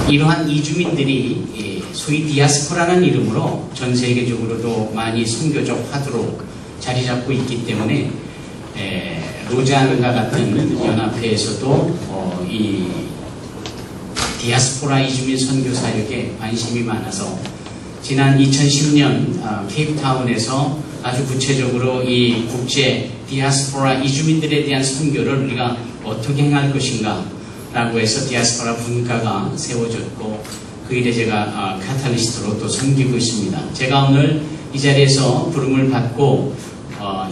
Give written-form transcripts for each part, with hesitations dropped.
이러한 이주민들이 소위 디아스포라는 이름으로 전 세계적으로도 많이 선교적 화두로 자리 잡고 있기 때문에 로잔과 같은 연합회에서도 이 디아스포라 이주민 선교 사역에 관심이 많아서 지난 2010년 케이프타운에서 아주 구체적으로 이 국제 디아스포라 이주민들에 대한 선교를 우리가 어떻게 행할 것인가 라고 해서 디아스포라 분과가 세워졌고 그 일에 제가 카탈리스트로 또 섬기고 있습니다. 제가 오늘 이 자리에서 부름을 받고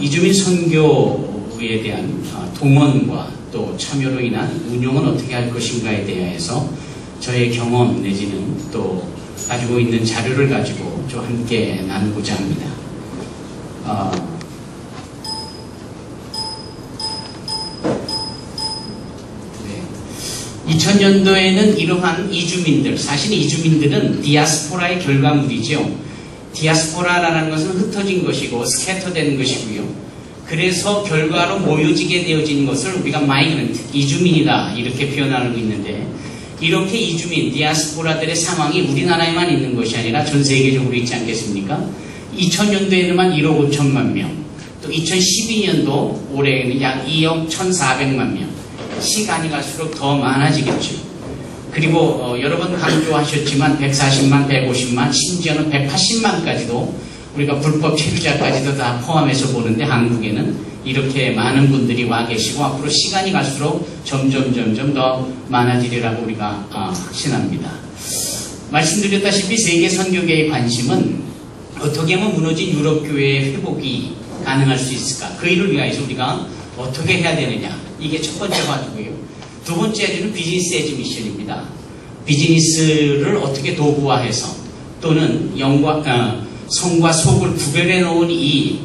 이주민 선교에 대한 동원과 또 참여로 인한 운영은 어떻게 할 것인가에 대해서 저의 경험 내지는 또 가지고 있는 자료를 가지고 좀 함께 나누고자 합니다. 2000년도에는 이러한 이주민들, 사실 이주민들은 디아스포라의 결과물이죠. 디아스포라라는 것은 흩어진 것이고 스캐터된 것이고요. 그래서 결과로 모여지게 되어진 것을 우리가 마이그런트, 이주민이다 이렇게 표현하고 있는데, 이렇게 이주민, 디아스포라들의 상황이 우리나라에만 있는 것이 아니라 전 세계적으로 있지 않겠습니까? 2000년도에는만 1억 5천만 명, 또 2012년도 올해에는 약 2억 1,400만 명. 시간이 갈수록 더 많아지겠죠. 그리고 여러 번 강조하셨지만 140만, 150만, 심지어는 180만까지도 우리가 불법 체류자까지도 다 포함해서 보는데 한국에는 이렇게 많은 분들이 와 계시고 앞으로 시간이 갈수록 점점 더 많아지리라고 우리가 확신합니다. 말씀드렸다시피 세계 선교계의 관심은 어떻게 하면 무너진 유럽교회의 회복이 가능할 수 있을까? 그 일을 위해서 우리가 어떻게 해야 되느냐? 이게 첫 번째 화두고요. 두 번째 화두는 비즈니스 에즈 미션입니다. 비즈니스를 어떻게 도구화해서 또는 성과 속을 구별해 놓은 이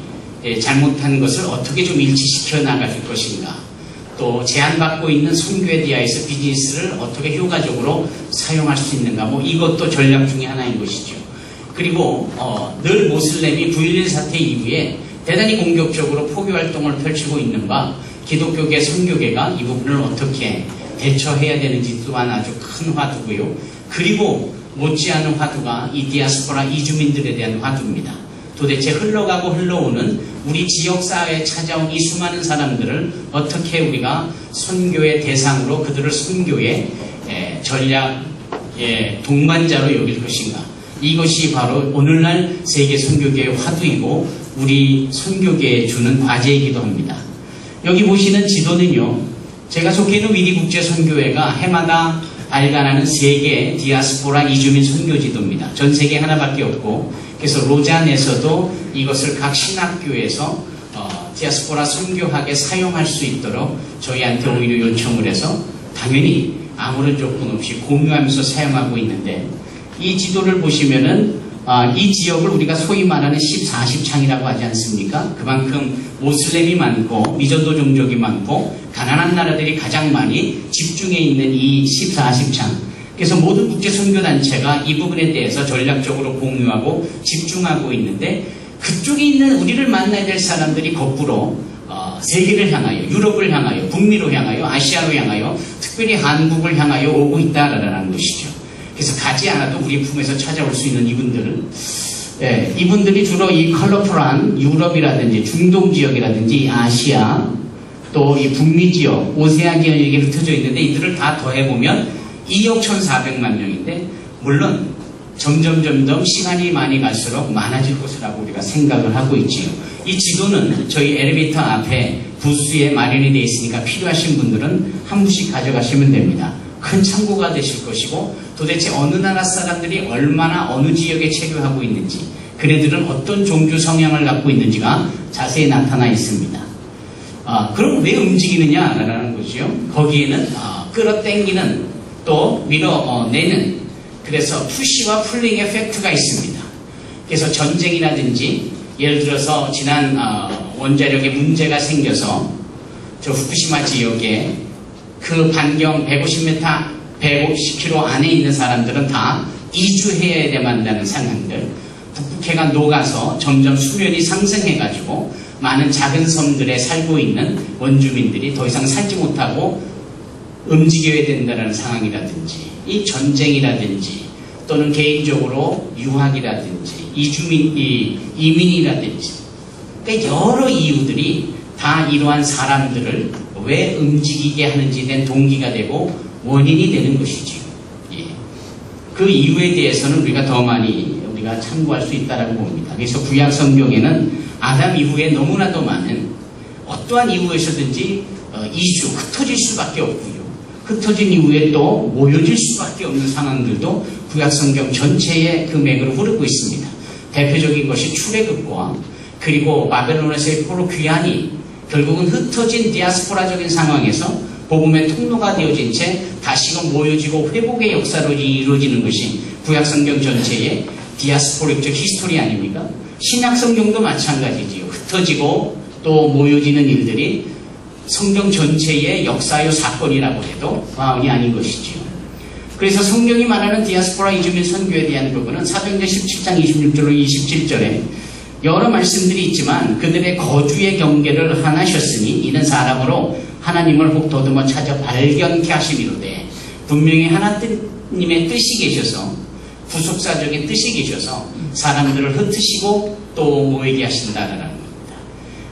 잘못한 것을 어떻게 좀 일치시켜 나갈 것인가. 또 제한받고 있는 선교에 대하여서 비즈니스를 어떻게 효과적으로 사용할 수 있는가. 뭐 이것도 전략 중에 하나인 것이죠. 그리고 늘 모슬렘이 9.11 사태 이후에 대단히 공격적으로 포교 활동을 펼치고 있는 바 기독교계, 선교계가 이 부분을 어떻게 대처해야 되는지 또한 아주 큰 화두고요. 그리고 못지않은 화두가 이 디아스포라 이주민들에 대한 화두입니다. 도대체 흘러가고 흘러오는 우리 지역사회에 찾아온 이 수많은 사람들을 어떻게 우리가 선교의 대상으로 그들을 선교의 전략의 동반자로 여길 것인가. 이것이 바로 오늘날 세계 선교계의 화두이고 우리 선교계에 주는 과제이기도 합니다. 여기 보시는 지도는요, 제가 속해 있는 위리국제선교회가 해마다 발간하는 세계 디아스포라 이주민 선교 지도입니다. 전 세계 하나밖에 없고, 그래서 로잔에서도 이것을 각 신학교에서 디아스포라 선교학에 사용할 수 있도록 저희한테 오히려 요청을 해서 당연히 아무런 조건 없이 공유하면서 사용하고 있는데, 이 지도를 보시면은 이 지역을 우리가 소위 말하는 14십창이라고 하지 않습니까? 그만큼 모슬렘이 많고 미전도 종족이 많고 가난한 나라들이 가장 많이 집중해 있는 이 14십창. 그래서 모든 국제선교단체가 이 부분에 대해서 전략적으로 공유하고 집중하고 있는데, 그쪽에 있는 우리를 만나야 될 사람들이 거꾸로 세계를 향하여, 유럽을 향하여, 북미로 향하여, 아시아로 향하여, 특별히 한국을 향하여 오고 있다라는 것이죠. 그래서 가지 않아도 우리 품에서 찾아올 수 있는 이분들이 주로 이 컬러풀한 유럽이라든지 중동 지역이라든지 아시아, 또 이 북미 지역, 오세아니아에 흩어져 있는데, 이들을 다 더해보면 2억 1,400만 명인데, 물론 점점 시간이 많이 갈수록 많아질 것이라고 우리가 생각을 하고 있지요. 이 지도는 저희 엘리베이터 앞에 부스에 마련이 되어 있으니까 필요하신 분들은 한 부씩 가져가시면 됩니다. 큰 참고가 되실 것이고, 도대체 어느 나라 사람들이 얼마나 어느 지역에 체류하고 있는지, 그네들은 어떤 종교 성향을 갖고 있는지가 자세히 나타나 있습니다. 그럼 왜 움직이느냐라는 거죠. 거기에는 끌어당기는 또 밀어내는, 그래서 푸시와 풀링 에펙트가 있습니다. 그래서 전쟁이라든지 예를 들어서 지난 원자력에 문제가 생겨서 저 후쿠시마 지역에 그 반경 150m, 150km 안에 있는 사람들은 다 이주해야 만다는 상황들, 북극해가 녹아서 점점 수면이 상승해가지고 많은 작은 섬들에 살고 있는 원주민들이 더 이상 살지 못하고 움직여야 된다는 상황이라든지 이 전쟁이라든지 또는 개인적으로 유학이라든지 이민이라든지 그러니까 여러 이유들이 다 이러한 사람들을 왜 움직이게 하는지에 대한 동기가 되고 원인이 되는 것이지요. 예. 그 이유에 대해서는 우리가 더 많이 우리가 참고할 수 있다고 봅니다. 그래서 구약 성경에는 아담 이후에 너무나도 많은 어떠한 이유에서든지 흩어질 수밖에 없고요. 흩어진 이후에 또 모여질 수밖에 없는 상황들도 구약 성경 전체의 그 맥으로 흐르고 있습니다. 대표적인 것이 출애굽과 그리고 바벨론에서의 포로 귀환이 결국은 흩어진 디아스포라적인 상황에서 복음의 통로가 되어진 채 다시금 모여지고 회복의 역사로 이루어지는 것이 구약 성경 전체의 디아스포릭적 히스토리 아닙니까? 신약 성경도 마찬가지지요. 흩어지고 또 모여지는 일들이 성경 전체의 역사요 사건이라고 해도 과언이 아닌 것이지요. 그래서 성경이 말하는 디아스포라 이주민 선교에 대한 부분은 사도행전 17장 26절로 27절에 여러 말씀들이 있지만 그들의 거주의 경계를 하나셨으니 이는 사람으로 하나님을 혹 더듬어 찾아 발견케 하심이로되 분명히 하나님의 뜻이 계셔서 구속사적인 뜻이 계셔서 사람들을 흩으시고 또 모이게 하신다라는 겁니다.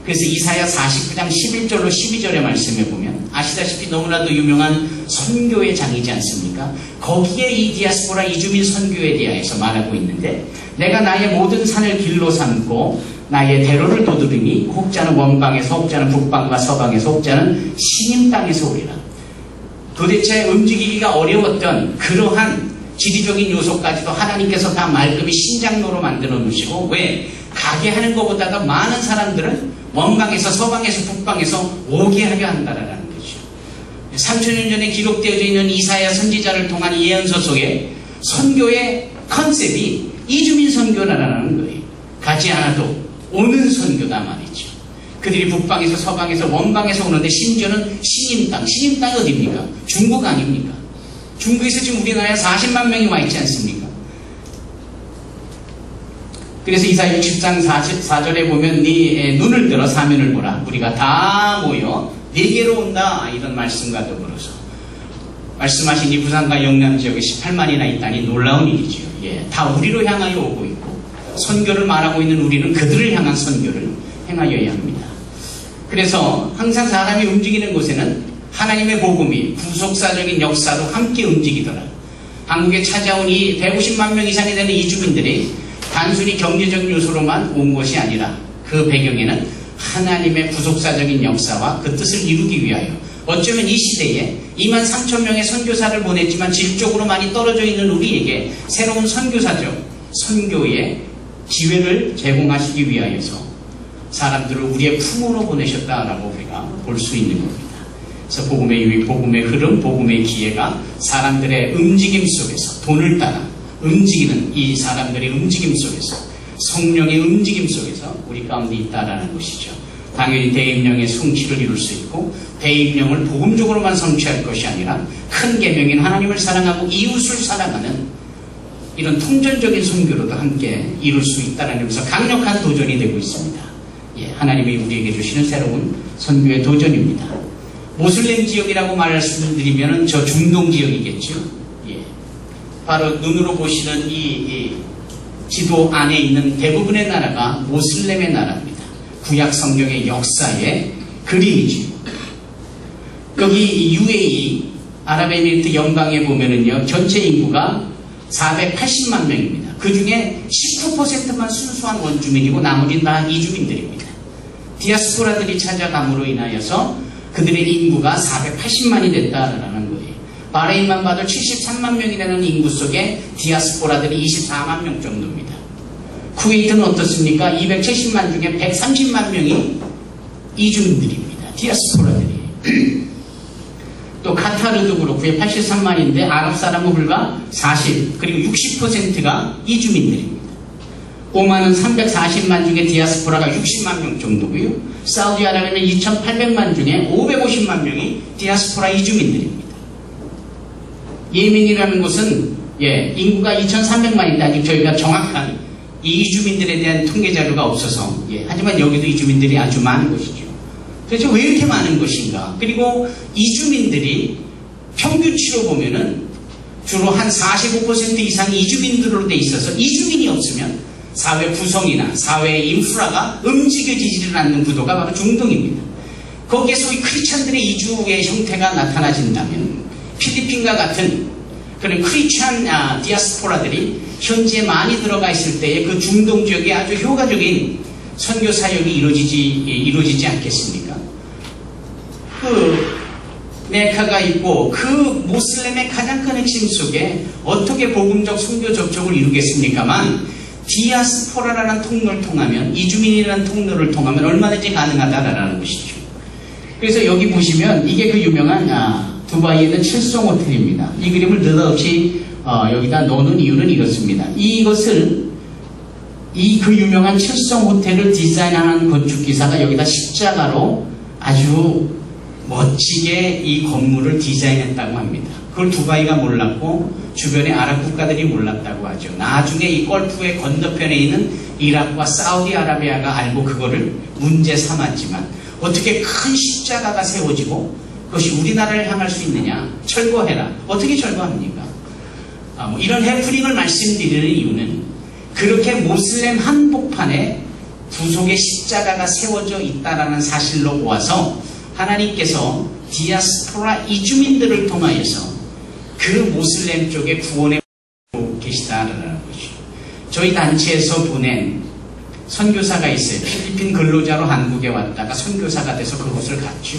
그래서 이사야 49장 11절로 12절의 말씀에 보면 아시다시피 너무나도 유명한 선교의 장이지 않습니까? 거기에 이 디아스포라 이주민 선교에 대해서 말하고 있는데 내가 나의 모든 산을 길로 삼고 나의 대로를 도드리니 혹자는 원방에서 혹자는 북방과 서방에서 혹자는 신임 땅에서 오리라. 도대체 움직이기가 어려웠던 그러한 지리적인 요소까지도 하나님께서 다 말끔히 신장로로 만들어 놓으시고 왜? 가게 하는 것보다도 많은 사람들은 원방에서 서방에서 북방에서 오게 하려 한다라는 거죠. 3000년 전에 기록되어져 있는 이사야 선지자를 통한 예언서 속에 선교의 컨셉이 이주민 선교라는 거예요. 가지 않아도 오는 선교다 말이죠. 그들이 북방에서 서방에서 원방에서 오는데 심지어는 신임 땅이 어디입니까? 중국 아닙니까? 중국에서 지금 우리나라에 40만 명이 와 있지 않습니까? 그래서 이사야 60장 44절에 보면 네 눈을 들어 사면을 보라. 우리가 다 모여 네게로 온다. 이런 말씀과 더불어서 말씀하신 이 부산과 영남 지역에 18만이나 있다니 놀라운 일이죠. 예, 다 우리로 향하여 오고 있고 선교를 말하고 있는 우리는 그들을 향한 선교를 행하여야 합니다. 그래서 항상 사람이 움직이는 곳에는 하나님의 복음이 구속사적인 역사로 함께 움직이더라. 한국에 찾아온 이 150만 명 이상이 되는 이주민들이 단순히 경제적 요소로만 온 것이 아니라 그 배경에는 하나님의 구속사적인 역사와 그 뜻을 이루기 위하여 어쩌면 이 시대에 2만 3천 명의 선교사를 보냈지만 질적으로 많이 떨어져 있는 우리에게 새로운 선교의 기회를 제공하시기 위하여서 사람들을 우리의 품으로 보내셨다라고 우리가 볼 수 있는 겁니다. 그래서 복음의 유익, 복음의 흐름, 복음의 기회가 사람들의 움직임 속에서 돈을 따라 움직이는 이 사람들의 움직임 속에서 성령의 움직임 속에서 우리 가운데 있다라는 것이죠. 당연히 대임령의 성취를 이룰 수 있고 대임령을 복음적으로만 성취할 것이 아니라 큰 계명인 하나님을 사랑하고 이웃을 사랑하는 이런 통전적인 선교로도 함께 이룰 수 있다는 점에서 강력한 도전이 되고 있습니다. 예, 하나님이 우리에게 주시는 새로운 선교의 도전입니다. 모슬렘 지역이라고 말씀드리면 저 중동 지역이겠죠. 예, 바로 눈으로 보시는 이 지도 안에 있는 대부분의 나라가 모슬렘의 나라입니다. 구약 성경의 역사의 그림이죠. 여기 UAE 아랍에미리트 연방에 보면은요 전체 인구가 480만 명입니다. 그 중에 19%만 순수한 원주민이고 나머지는 다 이주민들입니다. 디아스포라들이 찾아감으로 인하여서 그들의 인구가 480만이 됐다라는 거예요. 바레인만 봐도 73만 명이 되는 인구 속에 디아스포라들이 24만 명 정도입니다. 쿠웨이트는 어떻습니까? 270만 중에 130만 명이 이주민들입니다. 디아스포라들이. 또 카타르도 그렇고요. 83만인데 아랍 사람은 불과 40 그리고 60%가 이주민들입니다. 오만은 340만 중에 디아스포라가 60만 명 정도고요. 사우디아라비아는 2,800만 중에 550만 명이 디아스포라 이주민들입니다. 예멘이라는 곳은 인구가 2,300만인데 아직 저희가 정확한 이 이주민들에 대한 통계 자료가 없어서 하지만 여기도 이주민들이 아주 많은 것이죠. 도대체 왜 이렇게 많은 것인가? 그리고 이주민들이 평균치로 보면은 주로 한 45% 이상이 이주민들로 돼 있어서 이주민이 없으면 사회 구성이나 사회의 인프라가 움직여지지를 않는 구도가 바로 중동입니다. 거기에 소위 크리스찬들의 이주의 형태가 나타나진다면 필리핀과 같은 그런 크리스찬 디아스포라들이 현지에 많이 들어가 있을 때에 그 중동 지역에 아주 효과적인 선교 사역이 이루어지지 않겠습니까? 그 메카가 있고 그 모슬렘의 가장 큰 핵심 속에 어떻게 복음적 선교 접촉을 이루겠습니까만 디아스포라라는 통로를 통하면 이주민이라는 통로를 통하면 얼마든지 가능하다라는 것이죠. 그래서 여기 보시면 이게 그 유명한 두바이에 있는 칠송 호텔입니다. 이 그림을 느닷없이 여기다 넣는 이유는 이렇습니다. 이것을 그 유명한 칠송 호텔을 디자인하는 건축기사가 여기다 십자가로 아주 멋지게 이 건물을 디자인했다고 합니다. 그걸 두바이가 몰랐고 주변의 아랍 국가들이 몰랐다고 하죠. 나중에 이 걸프의 건너편에 있는 이락과 사우디아라비아가 알고 그거를 문제 삼았지만 어떻게 큰 십자가가 세워지고 그것이 우리나라를 향할 수 있느냐? 철거해라. 어떻게 철거합니까? 이런 해프닝을 말씀드리는 이유는 그렇게 모슬렘 한복판에 두 속에 십자가가 세워져 있다라는 사실로 보아서 하나님께서 디아스포라 이주민들을 통하여서 그 모슬렘 쪽에 구원해 계시다라는 것이죠. 저희 단체에서 보낸 선교사가 있어요. 필리핀 근로자로 한국에 왔다가 선교사가 돼서 그곳을 갔죠.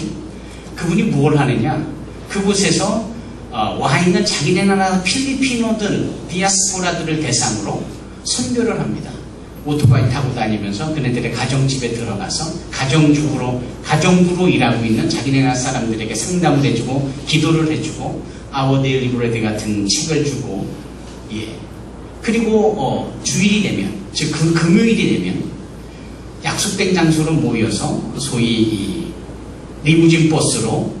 그분이 뭘 하느냐? 그곳에서 와 있는 자기네 나라 필리핀어들, 디아스포라들을 대상으로 선교를 합니다. 오토바이 타고 다니면서 그네들의 가정집에 들어가서 가정부로 일하고 있는 자기네 나라 사람들에게 상담을 해주고 기도를 해주고 아워 데일리 브레드 같은 책을 주고 그리고 주일이 되면 즉 그 금요일이 되면 약속된 장소로 모여서 소위 이 리무진 버스로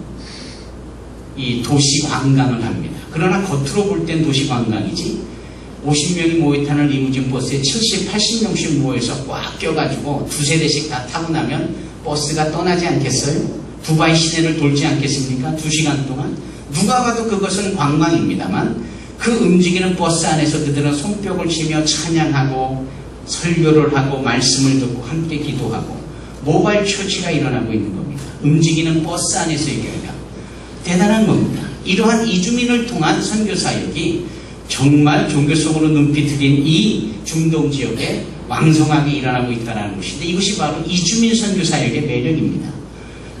이 도시 관광을 합니다. 그러나 겉으로 볼 땐 도시 관광이지 50명이 모여 타는 리무진 버스에 70, 80명씩 모여서 꽉 껴가지고 두세 대씩 다 타고 나면 버스가 떠나지 않겠어요? 두바이 시내를 돌지 않겠습니까? 2시간 동안. 누가 봐도 그것은 관광입니다만 그 움직이는 버스 안에서 그들은 손뼉을 치며 찬양하고 설교를 하고 말씀을 듣고 함께 기도하고 모바일 처치가 일어나고 있는 겁니다. 움직이는 버스 안에서의 교회가 대단한 겁니다. 이러한 이주민을 통한 선교 사역이 정말 종교성으로 눈빛 들인 이 중동 지역에 왕성하게 일어나고 있다는 것인데 이것이 바로 이주민 선교 사역의 매력입니다.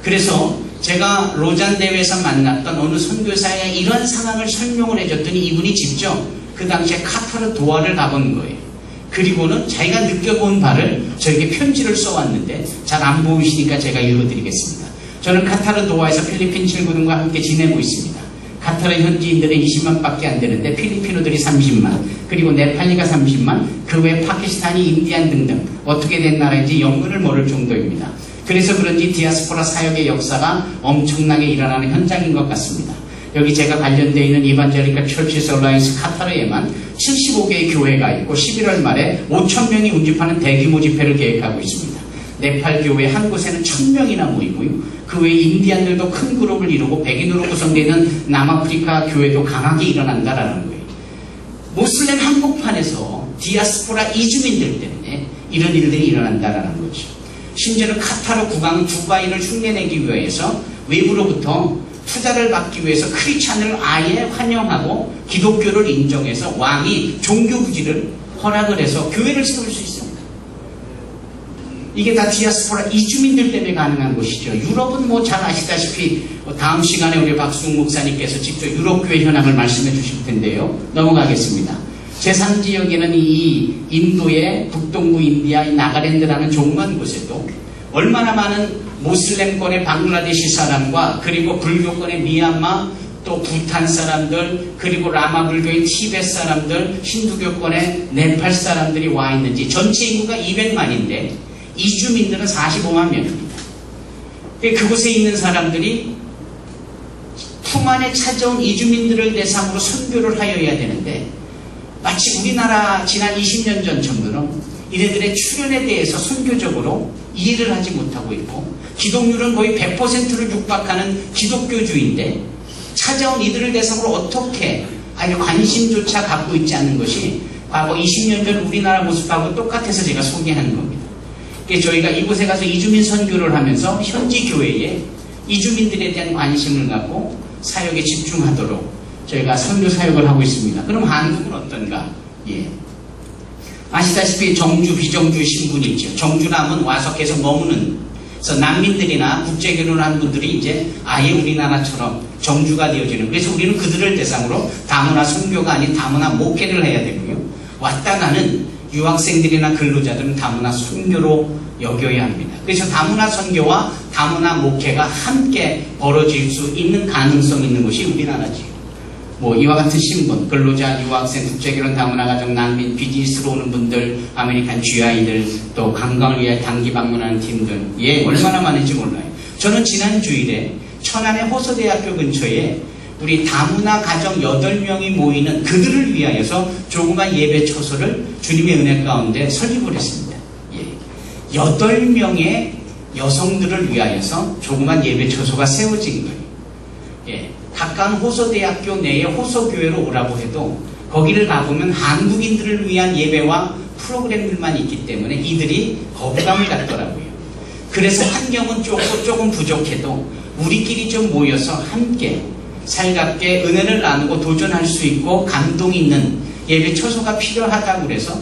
그래서 제가 로잔 대회에서 만났던 어느 선교사의 이런 상황을 설명을 해줬더니 이분이 직접 그 당시에 카타르 도하를 가본 거예요. 그리고는 자기가 느껴본 바를 저에게 편지를 써왔는데 잘 안 보이시니까 제가 읽어드리겠습니다. 저는 카타르 도하에서 필리핀 친구들과 함께 지내고 있습니다. 카타르 현지인들은 20만 밖에 안 되는데 필리핀어들이 30만 그리고 네팔리가 30만 그 외 파키스탄이 인디안 등등 어떻게 된 나라인지 영문을 모를 정도입니다. 그래서 그런지 디아스포라 사역의 역사가 엄청나게 일어나는 현장인 것 같습니다. 여기 제가 관련되어 있는 이반젤리컬 처치스 얼라이언스 카타르에만 75개의 교회가 있고 11월 말에 5,000명이 운집하는 대규모 집회를 계획하고 있습니다. 네팔 교회 한 곳에는 1,000명이나 모이고요. 그 외에 인디안들도 큰 그룹을 이루고 백인으로 구성되는 남아프리카 교회도 강하게 일어난다라는 거예요. 모슬렘 한복판에서 디아스포라 이주민들 때문에 이런 일들이 일어난다라는 거죠. 심지어는 카타르 국왕은 두바이를 흉내내기 위해서 외부로부터 투자를 받기 위해서 크리스찬을 아예 환영하고 기독교를 인정해서 왕이 종교 부지를 허락을 해서 교회를 세울 수 있습니다. 이게 다 디아스포라 이주민들 때문에 가능한 것이죠. 유럽은 뭐 잘 아시다시피 다음 시간에 우리 박수웅 목사님께서 직접 유럽 교회 현황을 말씀해 주실 텐데요. 넘어가겠습니다. 제3지역에는 이 인도의 북동부 인디아 이 나가랜드라는 조그만 곳에도 얼마나 많은 모슬렘권의 방글라데시 사람과 그리고 불교권의 미얀마 또 부탄 사람들 그리고 라마 불교의 티벳 사람들 힌두교권의 네팔 사람들이 와 있는지 전체 인구가 200만인데 이주민들은 45만 명입니다. 그곳에 있는 사람들이 품 안에 찾아온 이주민들을 대상으로 선교를 하여야 되는데 마치 우리나라 지난 20년 전처럼 이네들의 출현에 대해서 선교적으로 이해를 하지 못하고 있고 기독률은 거의 100%를 육박하는 기독교주의인데 찾아온 이들을 대상으로 어떻게 아예 관심조차 갖고 있지 않는 것이 과거 20년 전 우리나라 모습하고 똑같아서 제가 소개하는 겁니다. 저희가 이곳에 가서 이주민 선교를 하면서 현지 교회에 이주민들에 대한 관심을 갖고 사역에 집중하도록 저희가 선교 사역을 하고 있습니다. 그럼 한국은 어떤가? 예. 아시다시피 정주, 비정주 신분이 있죠. 정주라면 와서 계속 머무는, 그래서 난민들이나 국제결혼한 분들이 이제 아예 우리나라처럼 정주가 되어지는, 그래서 우리는 그들을 대상으로 다문화 선교가 아닌 다문화 목회를 해야 되고요. 왔다 가는 유학생들이나 근로자들은 다문화 선교로 여겨야 합니다. 그래서 다문화 선교와 다문화 목회가 함께 벌어질 수 있는 가능성이 있는 것이 우리나라지. 이와 같은 신분, 근로자, 유학생, 국제결혼, 다문화 가정, 난민, 비즈니스로 오는 분들, 아메리칸 GI들, 또 관광을 위해 단기 방문하는 팀들, 예, 얼마나 많은지 몰라요. 저는 지난 주일에 천안의 호서대학교 근처에 우리 다문화 가정 8명이 모이는 그들을 위하여서 조그만 예배 처소를 주님의 은혜 가운데 설립을 했습니다. 예. 8명의 여성들을 위하여서 조그만 예배 처소가 세워진 거예요. 예. 가까운 호서대학교 내에 호서교회로 오라고 해도 거기를 가보면 한국인들을 위한 예배와 프로그램들만 있기 때문에 이들이 거부감을 갖더라고요. 그래서 환경은 조금 부족해도 우리끼리 좀 모여서 함께 살갑게 은혜를 나누고 도전할 수 있고 감동 있는 예배 처소가 필요하다고 그래서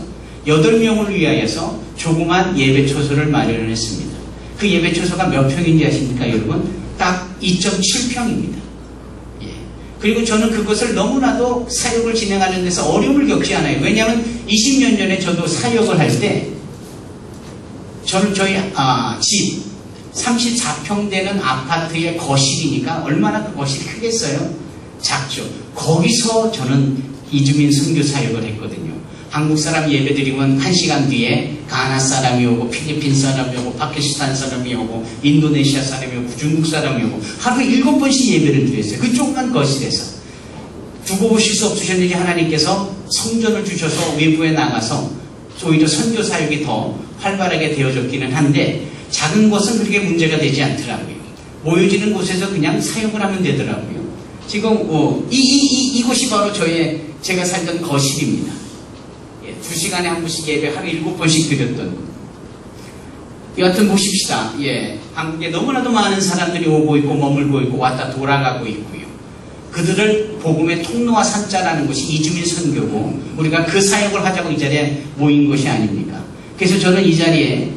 8명을 위하여서 조그만 예배 처소를 마련을 했습니다. 그 예배 처소가 몇 평인지 아십니까, 여러분? 딱 2.7평입니다. 예. 그리고 저는 그것을 너무나도 사역을 진행하는 데서 어려움을 겪지 않아요. 왜냐하면 20년 전에 저도 사역을 할 때 저는 저희 집 34평 되는 아파트의 거실이니까 얼마나 그 거실이 크겠어요? 작죠. 거기서 저는 이주민 선교 사역을 했거든요. 한국 사람 예배 드리면 1시간 뒤에 가나 사람이 오고 필리핀 사람이 오고 파키스탄 사람이 오고 인도네시아 사람이 오고 중국 사람이 오고 하루에 7번씩 예배를 드렸어요. 그 조그만 거실에서. 두고 보실 수 없으셨는지 하나님께서 성전을 주셔서 외부에 나가서 오히려 선교 사역이 더 활발하게 되어졌기는 한데 작은 곳은 그렇게 문제가 되지 않더라고요. 모여지는 곳에서 그냥 사역을 하면 되더라고요. 지금 이곳이 바로 제가 살던 거실입니다. 예, 2시간에 한 번씩 예배 하루에 7번씩 드렸던. 여하튼 보십시다. 예, 한국에 너무나도 많은 사람들이 오고 있고 머물고 있고 왔다 돌아가고 있고요. 그들을 복음의 통로와 산자라는 것이 이주민 선교고 우리가 그 사역을 하자고 이 자리에 모인 것이 아닙니까? 그래서 저는 이 자리에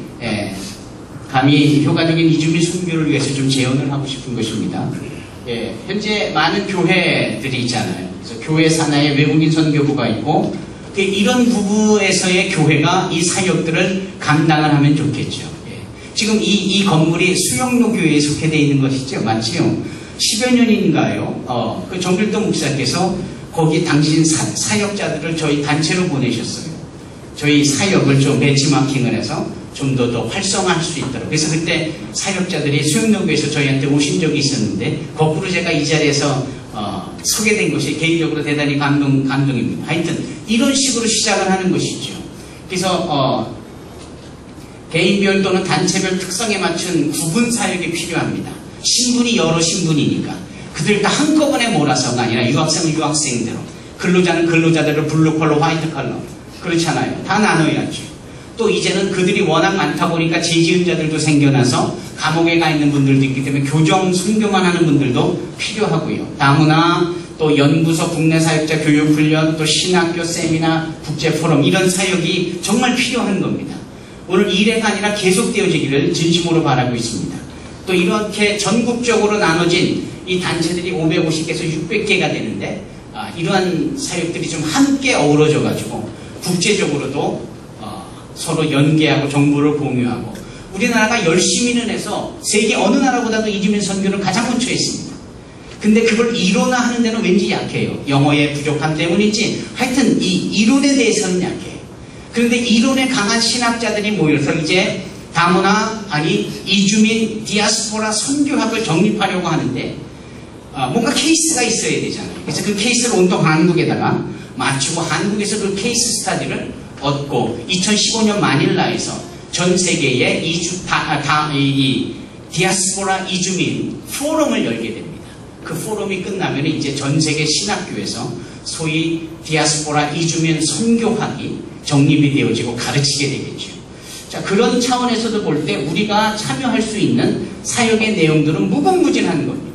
감히 효과적인 이주민 선교를 위해서 좀 제언을 하고 싶은 것입니다. 예, 현재 많은 교회들이 있잖아요. 그래서 교회 산하에 외국인 선교부가 있고 이런 부부에서의 교회가 이 사역들을 감당을 하면 좋겠죠. 예. 지금 이 건물이 수영로 교회에 속해되어 있는 것이죠. 맞지요? 10여 년인가요? 그 정길도 목사께서 거기 당신 사역자들을 저희 단체로 보내셨어요. 저희 사역을 좀 벤치마킹을 해서 좀 더 활성화할 수 있도록. 그래서 그때 사역자들이 수영로교에서 저희한테 오신 적이 있었는데 거꾸로 제가 이 자리에서 소개된 것이 개인적으로 대단히 감동입니다. 하여튼 이런 식으로 시작을 하는 것이죠. 그래서 개인별 또는 단체별 특성에 맞춘 구분 사역이 필요합니다. 신분이 여러 신분이니까 그들 다 한꺼번에 몰아서가 아니라 유학생은 유학생대로, 근로자는 근로자대로, 블루컬러, 화이트컬러 그렇잖아요. 다 나눠야죠. 또 이제는 그들이 워낙 많다 보니까 재지은 자들도 생겨나서 감옥에 가 있는 분들도 있기 때문에 교정, 순교만 하는 분들도 필요하고요. 다문화, 또 연구소, 국내 사역자 교육훈련, 또 신학교, 세미나, 국제포럼 이런 사역이 정말 필요한 겁니다. 오늘 1회가 아니라 계속되어지기를 진심으로 바라고 있습니다. 또 이렇게 전국적으로 나눠진 이 단체들이 550개에서 600개가 되는데 이러한 사역들이 좀 함께 어우러져 가지고 국제적으로도 서로 연계하고 정보를 공유하고 우리나라가 열심히는 해서 세계 어느 나라보다도 이주민 선교를 가장 먼저 했습니다. 근데 그걸 이론화하는 데는 왠지 약해요. 영어의 부족함 때문인지 하여튼 이 이론에 대해서는 약해요. 그런데 이론에 강한 신학자들이 모여서 이제 다문화 이주민 디아스포라 선교학을 정립하려고 하는데 뭔가 케이스가 있어야 되잖아요. 그래서 그 케이스를 온통 한국에다가 맞추고 한국에서 그 케이스 스타디를 얻고 2015년 마닐라에서 전 세계의 디아스포라 이주민 포럼을 열게 됩니다. 그 포럼이 끝나면 이제 전 세계 신학교에서 소위 디아스포라 이주민 선교학이 정립이 되어지고 가르치게 되겠죠. 자, 그런 차원에서도 볼 때 우리가 참여할 수 있는 사역의 내용들은 무궁무진한 겁니다.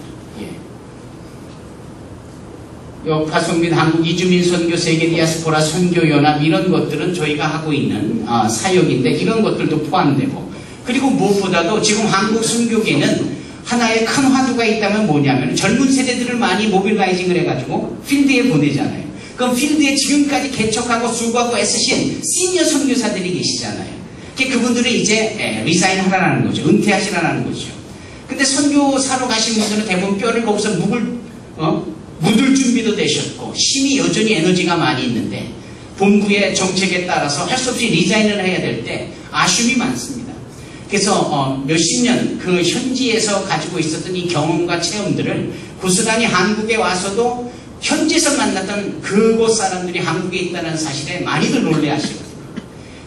가성민 한국 이주민 선교 세계 디아스포라 선교연합 이런 것들은 저희가 하고 있는 사역인데 이런 것들도 포함되고, 그리고 무엇보다도 지금 한국 선교계는 하나의 큰 화두가 있다면 뭐냐면 젊은 세대들을 많이 모빌라이징을 해가지고 필드에 보내잖아요. 그럼 필드에 지금까지 개척하고 수고하고 애쓰신 시니어 선교사들이 계시잖아요. 그분들이 이제 리사인 하라는 거죠. 은퇴하시라는 거죠. 근데 선교사로 가신 분들은 대부분 뼈를 거기서 묻을 준비도 되셨고 힘이 여전히 에너지가 많이 있는데 본부의 정책에 따라서 할 수 없이 리자인을 해야 될 때 아쉬움이 많습니다. 그래서 몇십 년 그 현지에서 가지고 있었던 이 경험과 체험들을 고스란히 한국에 와서도 현지에서 만났던 그곳 사람들이 한국에 있다는 사실에 많이들 놀래하시거든요.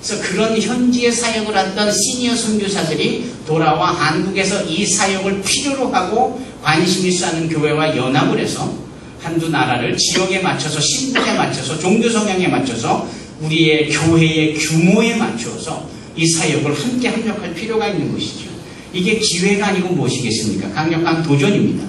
그래서 그런 현지의 사역을 했던 시니어 선교사들이 돌아와 한국에서 이 사역을 필요로 하고 관심 있어 하는 교회와 연합을 해서 한두 나라를 지역에 맞춰서 신분에 맞춰서 종교 성향에 맞춰서 우리의 교회의 규모에 맞춰서 이 사역을 함께 합력할 필요가 있는 것이죠. 이게 기회가 아니고 무엇이겠습니까? 강력한 도전입니다.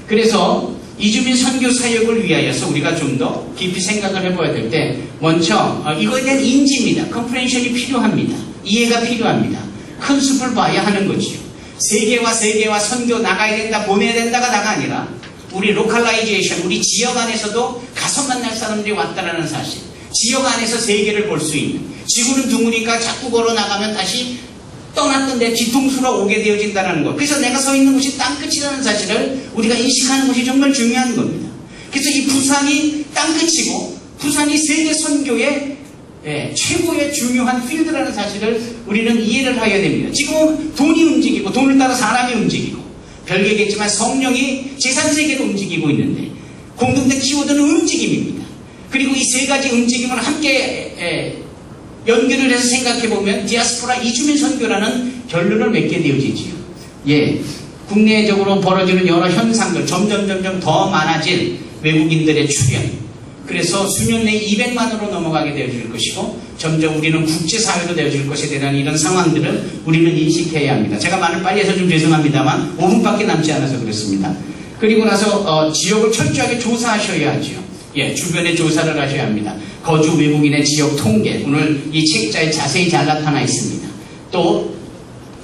그래서 이주민 선교 사역을 위하여서 우리가 좀 더 깊이 생각을 해봐야 될 때 먼저 이거에 대한 인지입니다. 컴프레hen션이 필요합니다. 이해가 필요합니다. 큰 숲을 봐야 하는 거죠. 세계와 선교 나가야 된다, 보내야 된다가 나가 아니라 우리 로컬라이제이션, 우리 지역 안에서도 가서 만날 사람들이 왔다라는 사실, 지역 안에서 세계를 볼 수 있는, 지구는 둥으니까 자꾸 걸어 나가면 다시 떠났던 데 뒤통수로 오게 되어진다는 것. 그래서 내가 서 있는 곳이 땅끝이라는 사실을 우리가 인식하는 것이 정말 중요한 겁니다. 그래서 이 부산이 땅끝이고 부산이 세계 선교의 최고의 중요한 필드라는 사실을 우리는 이해를 해야 됩니다. 지금 돈이 움직이고 돈을 따라 사람이 움직이고 별개겠지만 성령이 제3세계로 움직이고 있는데 공동된 키워드는 움직임입니다. 그리고 이 세 가지 움직임을 함께 연결을 해서 생각해보면 디아스포라 이주민 선교라는 결론을 맺게 되어지지요. 국내적으로 벌어지는 여러 현상들, 점점 더 많아질 외국인들의 출현, 그래서 수년 내에 200만으로 넘어가게 되어질 것이고 점점 우리는 국제사회로 되어질 것에 대한 이런 상황들을 우리는 인식해야 합니다. 제가 말을 빨리 해서 좀 죄송합니다만 5분밖에 남지 않아서 그렇습니다. 그리고 나서 지역을 철저하게 조사하셔야 하죠. 주변에 조사를 하셔야 합니다. 거주 외국인의 지역 통계, 오늘 이 책자에 자세히 잘 나타나 있습니다. 또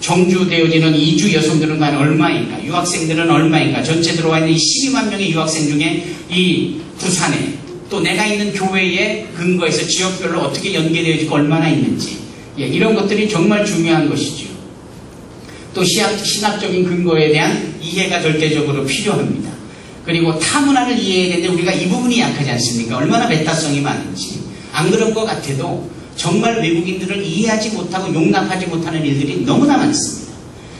정주되어지는 이주 여성들은 과연 얼마인가, 유학생들은 얼마인가, 전체 들어와 있는 이 12만 명의 유학생 중에 이 부산에 또 내가 있는 교회의 근거에서 지역별로 어떻게 연계되어지고 얼마나 있는지, 이런 것들이 정말 중요한 것이죠. 또 신학적인 근거에 대한 이해가 절대적으로 필요합니다. 그리고 타문화를 이해해야 되는데 우리가 이 부분이 약하지 않습니까? 얼마나 메타성이 많은지. 안 그런 것 같아도 정말 외국인들을 이해하지 못하고 용납하지 못하는 일들이 너무나 많습니다.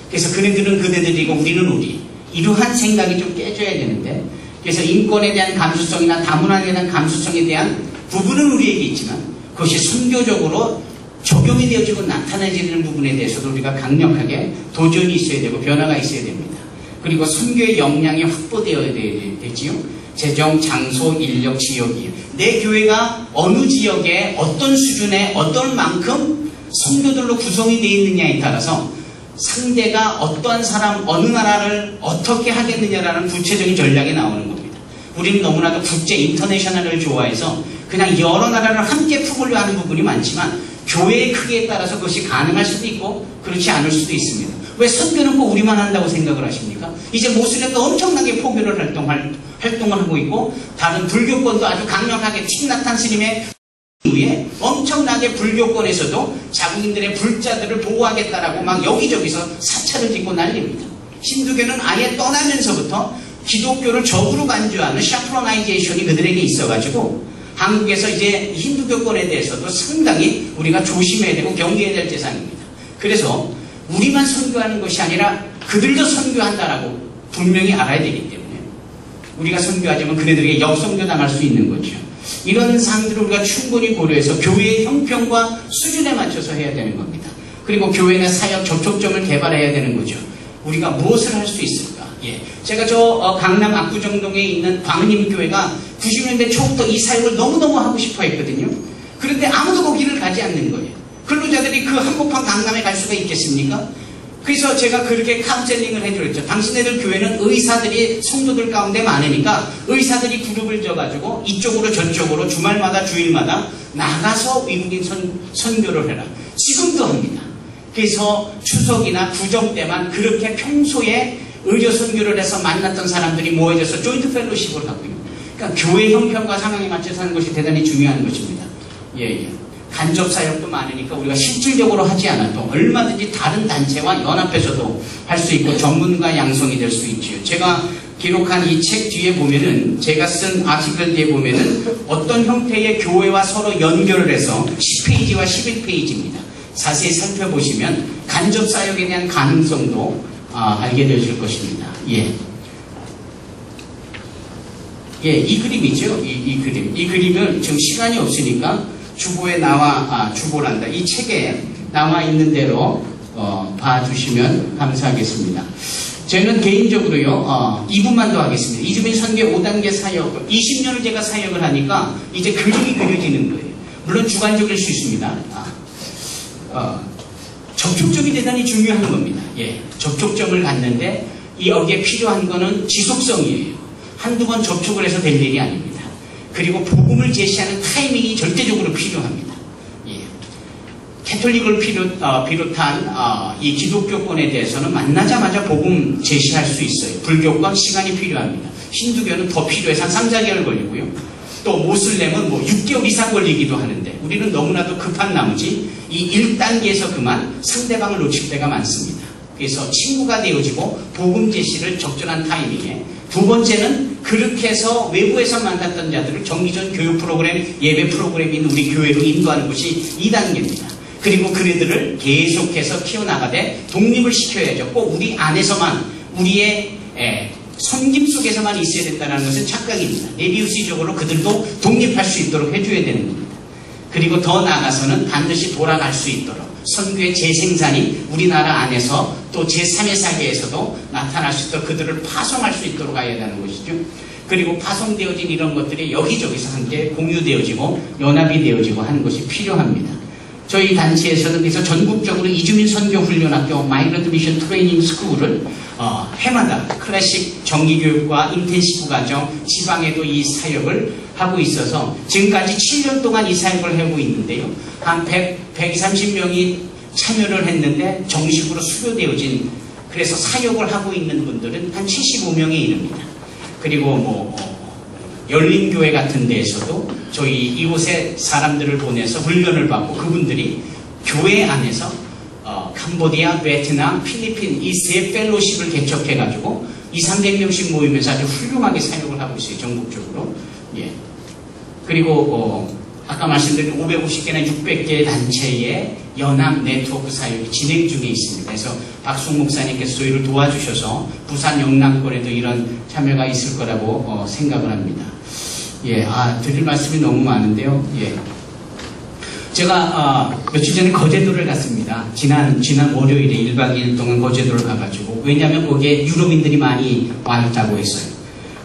그래서 그네들은 그네들이고 우리는 우리. 이러한 생각이 좀 깨져야 되는데, 그래서 인권에 대한 감수성이나 다문화에 대한 감수성에 대한 부분은 우리에게 있지만 그것이 선교적으로 적용이 되어지고 나타내지는 부분에 대해서도 우리가 강력하게 도전이 있어야 되고 변화가 있어야 됩니다. 그리고 선교의 역량이 확보되어야 되지요. 재정, 장소, 인력, 지역이에요. 내 교회가 어느 지역에 어떤 수준에 어떤 만큼 선교들로 구성이 되어 있느냐에 따라서 상대가 어떠한 사람, 어느 나라를 어떻게 하겠느냐라는 구체적인 전략이 나오는 겁니다. 우리는 너무나도 국제 인터내셔널을 좋아해서 그냥 여러 나라를 함께 품으려 하는 부분이 많지만 교회의 크기에 따라서 그것이 가능할 수도 있고 그렇지 않을 수도 있습니다. 왜 선교는 꼭 우리만 한다고 생각을 하십니까? 이제 모슬렘도 엄청나게 포교를 활동을 하고 있고 다른 불교권도 아주 강력하게 틱나탄 스님의 이후에 엄청나게 불교권에서도 자국인들의 불자들을 보호하겠다라고 막 여기저기서 사찰을 짓고 난립니다. 힌두교는 아예 떠나면서부터 기독교를 적으로 간주하는 샤프로나이제이션이 그들에게 있어가지고 한국에서 이제 힌두교권에 대해서도 상당히 우리가 조심해야 되고 경계해야 될 대상입니다. 그래서 우리만 선교하는 것이 아니라 그들도 선교한다라고 분명히 알아야 되기 때문에 우리가 선교하자면 그네들에게 역선교 당할 수 있는 거죠. 이런 사항들을 우리가 충분히 고려해서 교회의 형평과 수준에 맞춰서 해야 되는 겁니다. 그리고 교회 내 사역 접촉점을 개발해야 되는 거죠. 우리가 무엇을 할 수 있을까? 예. 제가 강남 압구정동에 있는 광림교회가 90년대 초부터 이 사역을 너무너무 하고 싶어 했거든요. 그런데 아무도 거기를 가지 않는 거예요. 근로자들이 그 한복판 강남에 갈 수가 있겠습니까? 그래서 제가 그렇게 카운셀링을 해드렸죠. 당신네들 교회는 의사들이 성도들 가운데 많으니까 의사들이 그룹을 져가지고 이쪽으로 저쪽으로 주말마다 주일마다 나가서 외국인 선교를 해라. 지금도 합니다. 그래서 추석이나 구정 때만 그렇게 평소에 의료 선교를 해서 만났던 사람들이 모여져서 조인트 펠로십을 하고요. 그러니까 교회 형편과 상황에 맞춰서 하는 것이 대단히 중요한 것입니다. 예. 간접 사역도 많으니까 우리가 실질적으로 하지 않아도 얼마든지 다른 단체와 연합해서도 할 수 있고 전문가 양성이 될 수 있지요. 제가 기록한 이 책 뒤에 보면은, 제가 쓴 아티클 뒤에 보면은 어떤 형태의 교회와 서로 연결을 해서 10페이지와 11페이지입니다. 자세히 살펴보시면 간접 사역에 대한 가능성도 알게 되실 것입니다. 예, 이 그림이죠. 이 그림. 이 그림을 지금 시간이 없으니까 주보에 주보란다. 이 책에 나와 있는 대로 봐주시면 감사하겠습니다. 저는 개인적으로요, 2분만 더 하겠습니다. 이주민 선교 5단계 사역, 20년을 제가 사역을 하니까 이제 그림이 그려지는 거예요. 물론 주관적일 수 있습니다. 접촉점이 대단히 중요한 겁니다. 예, 접촉점을 갖는데 여기에 필요한 거는 지속성이에요. 한두 번 접촉을 해서 될 일이 아닙니다. 그리고 복음을 제시하는 타이밍이 절대적으로 필요합니다. 예. 캐톨릭을 비롯한 이 기독교권에 대해서는 만나자마자 복음 제시할 수 있어요. 불교권 시간이 필요합니다. 힌두교는 더 필요해서 한 3, 4개월 걸리고요. 또 모슬렘은 6개월 이상 걸리기도 하는데 우리는 너무나도 급한 나머지 이 1단계에서 그만 상대방을 놓칠 때가 많습니다. 그래서 친구가 되어지고 복음 제시를 적절한 타이밍에, 두 번째는 그렇게 해서 외부에서 만났던 자들을 정기전 교육 프로그램, 예배 프로그램이 있는 우리 교회로 인도하는 것이 2단계입니다. 그리고 그네들을 계속해서 키워나가되 독립을 시켜야죠. 꼭 우리 안에서만, 우리의 섬김 속에서만 있어야 된다는 것은 착각입니다. 네비우스적으로 그들도 독립할 수 있도록 해줘야 되는 겁니다. 그리고 더 나아가서는 반드시 돌아갈 수 있도록 선교의 재생산이 우리나라 안에서 또 제3의 사계에서도 나타날 수 있도록 그들을 파송할 수 있도록 해야 되는 것이죠. 그리고 파송되어진 이런 것들이 여기저기서 함께 공유되어지고 연합이 되어지고 하는 것이 필요합니다. 저희 단체에서는 그래서 전국적으로 이주민 선교 훈련학교 마이그런트 미션 트레이닝 스쿨을 해마다 클래식 정기교육과 인텐시브 과정, 지방에도 이 사역을 하고 있어서 지금까지 7년 동안 이 사역을 하고 있는데요. 한 130명이 참여를 했는데 정식으로 수료되어진, 그래서 사역을 하고 있는 분들은 한 75명에 이릅니다. 그리고 열린교회 같은 데에서도 저희 이곳에 사람들을 보내서 훈련을 받고 그분들이 교회 안에서 캄보디아, 베트남, 필리핀 이 세 펠로십을 개척해가지고 200~300명씩 모이면서 아주 훌륭하게 사역을 하고 있어요. 전국적으로. 예. 그리고 아까 말씀드린 550개나 600개의 단체의 연합 네트워크 사역이 진행 중에 있습니다. 그래서 박송 목사님께서 저희를 도와주셔서 부산 영남권에도 이런 참여가 있을 거라고 생각을 합니다. 예, 드릴 말씀이 너무 많은데요. 예. 제가 며칠 전에 거제도를 갔습니다. 지난 월요일에 1박 2일 동안 거제도를 가가지고, 왜냐하면 거기에 유럽인들이 많이 와 있다고 했어요.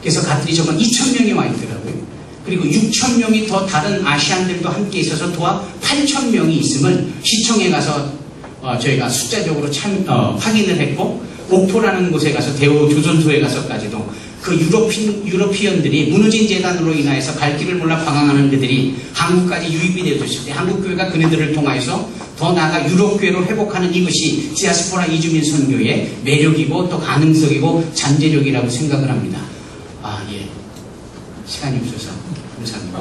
그래서 갔더니 정말 2,000명이 와 있더라고요. 그리고 6,000명이 더 다른 아시안들도 함께 있어서 도합 8,000명이 있음을 시청에 가서 저희가 숫자적으로 확인을 했고, 옥포라는 곳에 가서 대우조선소에 가서까지도 그 유러피언들이 무너진 재단으로 인하여서 갈 길을 몰라 방황하는 그들이 한국까지 유입이 되어졌을 때 한국교회가 그네들을 통하여서 더 나아가 유럽교회로 회복하는 이것이 디아스포라 이주민 선교의 매력이고 또 가능성이고 잠재력이라고 생각을 합니다. 예. 시간이 없어서 감사합니다.